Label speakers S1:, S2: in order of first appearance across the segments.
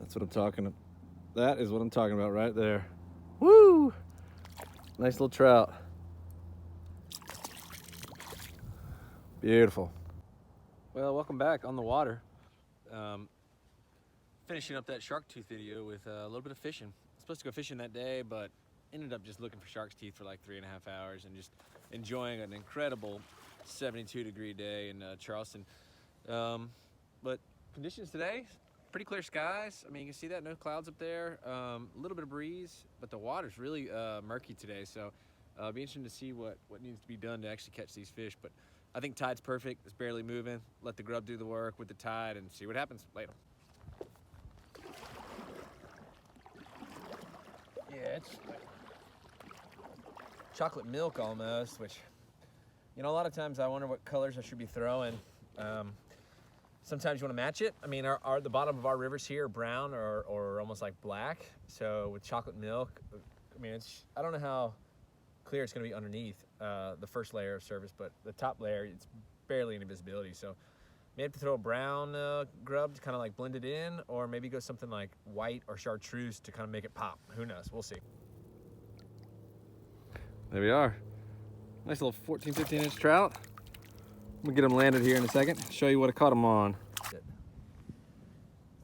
S1: That's what I'm talking about. That is what I'm talking about right there. Woo! Nice little trout. Beautiful. Well, welcome back on the water. Finishing up that shark tooth video with a little bit of fishing. I was supposed to go fishing that day, but ended up just looking for shark's teeth for like 3.5 hours and just enjoying an incredible 72-degree day in Charleston. But conditions today, pretty clear skies. I mean, you can see that, no clouds up there. A little bit of breeze, but the water's really murky today. So it'll be interesting to see what needs to be done to actually catch these fish. But I think tide's perfect. It's barely moving. Let the grub do the work with the tide and see what happens later. Yeah, it's like chocolate milk almost, which, you know, a lot of times I wonder what colors I should be throwing. Sometimes you want to match it. I mean, the bottom of our rivers here are brown or almost like black. So with chocolate milk, I mean, I don't know how clear it's going to be underneath the first layer of surface, but the top layer, it's barely any visibility. So may have to throw a brown grub to kind of like blend it in, or maybe go something like white or chartreuse to kind of make it pop. Who knows? We'll see. There we are. Nice little 14, 15-inch trout. I'm gonna get them landed here in a second. Show you what I caught them on. That's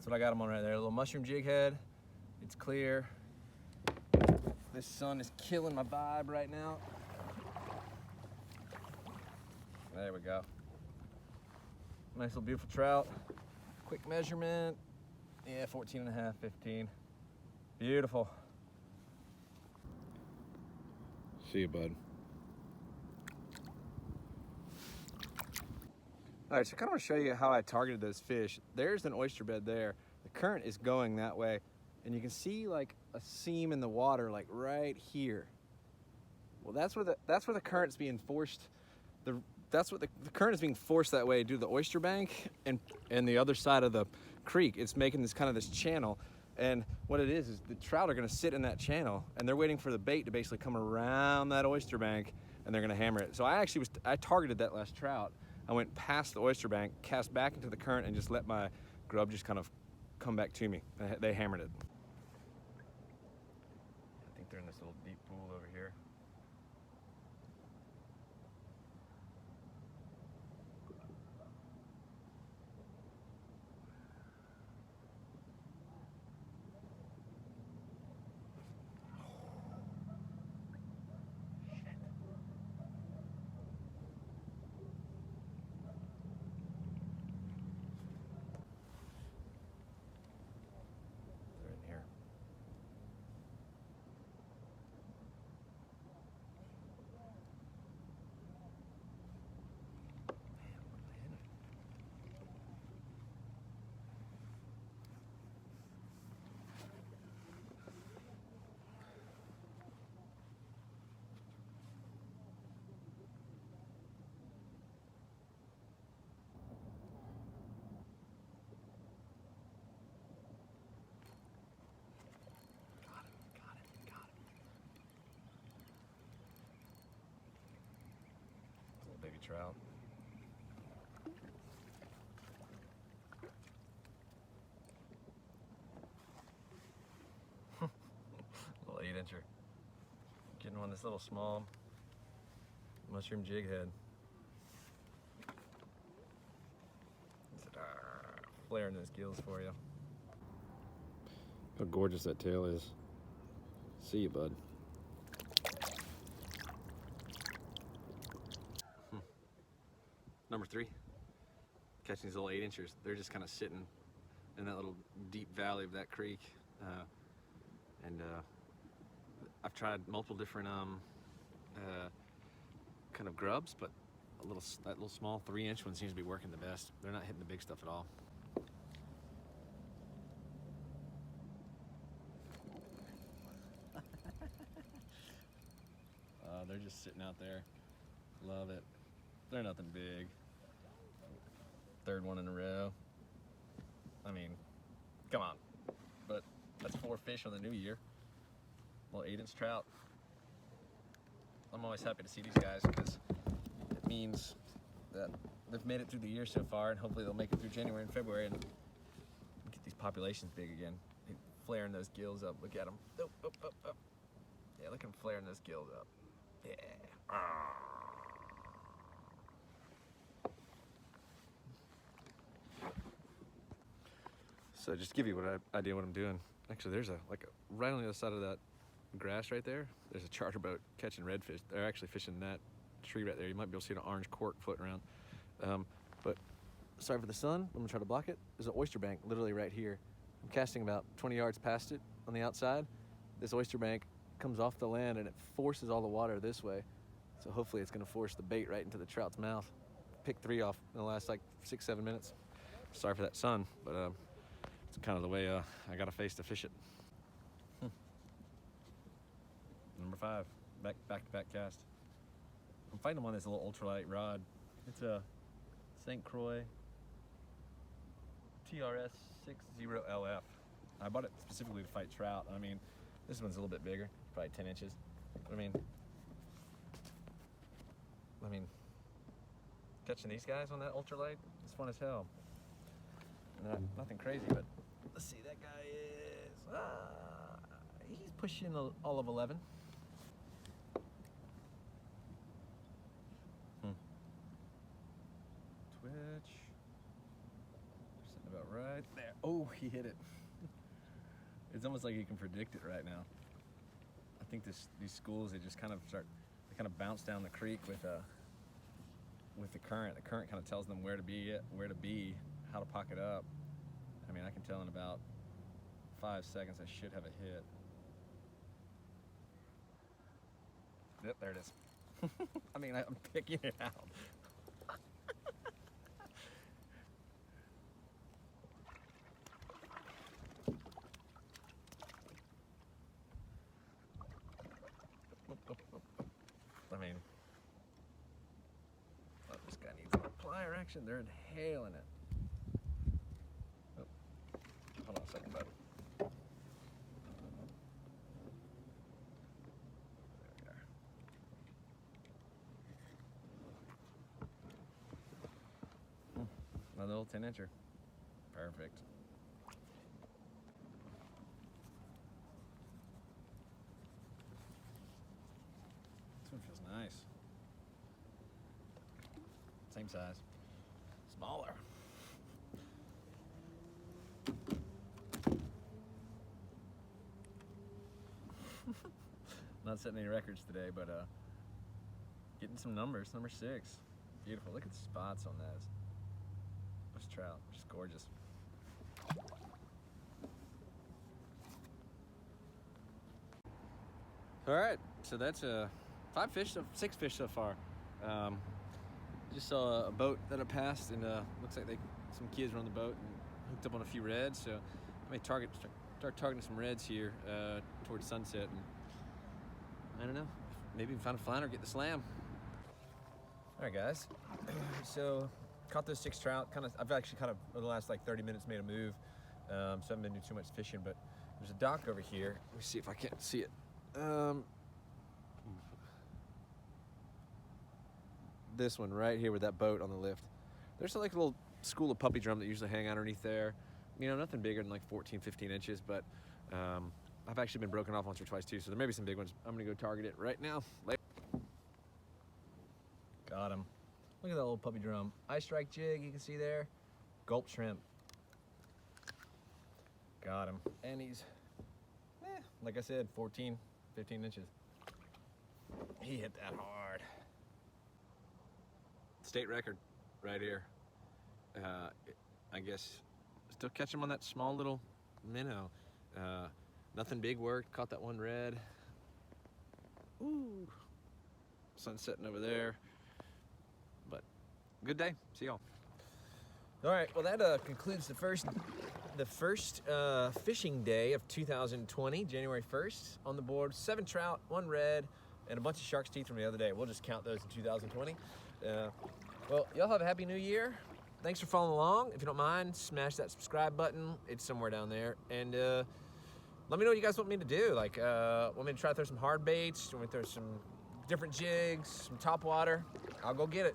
S1: what I got them on right there. A little mushroom jig head. It's clear. This sun is killing my vibe right now. There we go. Nice little beautiful trout. Quick measurement. Yeah, 14.5, 15. Beautiful. See you, bud. All right, so I kind of want to show you how I targeted those fish. There's an oyster bed there. The current is going that way, and you can see like a seam in the water, like right here. Well, that's where the current's being forced. That's what the current is being forced that way due to the oyster bank and the other side of the creek. It's making this kind of this channel, and what it is the trout are going to sit in that channel, and they're waiting for the bait to basically come around that oyster bank, and they're going to hammer it. So I targeted that last trout. I went past the oyster bank, cast back into the current, and just let my grub just kind of come back to me. They hammered it. I think they're in this little deep pool over here. Baby trout. Little 8-incher. Getting on this little small mushroom jig head. Flaring those gills for you. How gorgeous that tail is. See you, bud. Number 3, catching these little 8-inchers. They're just kind of sitting in that little deep valley of that creek. I've tried multiple different kind of grubs, but that little small 3-inch one seems to be working the best. They're not hitting the big stuff at all. They're just sitting out there. Love it. They're nothing big. 3rd one in a row. I mean, come on. But that's 4 fish on the new year. Little 8-inch trout. I'm always happy to see these guys because it means that they've made it through the year so far, and hopefully they'll make it through January and February and get these populations big again. flaring those gills up. Look at him. Oh, oh, oh, oh. Yeah, look at him flaring those gills up. Yeah. So just to give you an idea what I'm doing. Actually, there's right on the other side of that grass right there, there's a charter boat catching redfish. They're actually fishing that tree right there. You might be able to see an orange cork floating around. But sorry for the sun, I'm gonna try to block it. There's an oyster bank literally right here. I'm casting about 20 yards past it on the outside. This oyster bank comes off the land and it forces all the water this way. So hopefully it's gonna force the bait right into the trout's mouth. Picked 3 off in the last like 6-7 minutes. Sorry for that sun, but it's kind of the way I gotta face to fish it. Number 5, back-to-back cast. I'm fighting them on this little ultralight rod. It's a St. Croix TRS 60LF. I bought it specifically to fight trout. I mean, this one's a little bit bigger, probably 10 inches. I mean, catching these guys on that ultralight, it's fun as hell. Nothing crazy, but let's see, that guy is, he's pushing all of 11. Twitch. Sitting about right there. Oh, he hit it. It's almost like he can predict it right now. I think these schools, they kind of bounce down the creek with the current. The current kind of tells them where to be, how to pocket up. I mean, I can tell in about 5 seconds I should have a hit. Yep, there it is. I mean, I'm picking it out. I mean, this guy needs more plier action. They're inhaling it. Oh, hold on a second, bud. There we are. Another little 10-incher. Perfect. This one feels nice. Same size. Smaller. Not setting any records today, but getting some numbers. Number 6. Beautiful. Look at the spots on those. Those trout. Just gorgeous. All right, so that's 6 fish so far. Just saw a boat that I passed, and looks like some kids were on the boat and hooked up on a few reds. So I may start targeting some reds here towards sunset, and I don't know, maybe find a flounder, get the slam. All right, guys. So caught those 6 trout. I've actually over the last like 30 minutes made a move. So I haven't been doing too much fishing, but there's a dock over here. Let me see if I can't see it. This one right here with that boat on the lift. There's like a little school of puppy drum that usually hang underneath there. You know, nothing bigger than like 14, 15 inches, but I've actually been broken off once or twice too, so there may be some big ones. I'm gonna go target it right now. Got him. Look at that little puppy drum. Ice strike jig, you can see there. Gulp shrimp. Got him. And he's, like I said, 14, 15 inches. He hit that hard. State record right here. I guess still catch him on that small little minnow. Nothing big worked. Caught that one red. Ooh. Sun setting over there. But good day. See y'all. All right. Well, that concludes the first fishing day of 2020, January 1st. On the board, 7 trout, 1 red, and a bunch of shark's teeth from the other day. We'll just count those in 2020. Well, y'all have a happy new year. Thanks for following along. If you don't mind, smash that subscribe button. It's somewhere down there. And let me know what you guys want me to do. Like, want me to try to throw some hard baits? Want me to throw some different jigs, some top water? I'll go get it.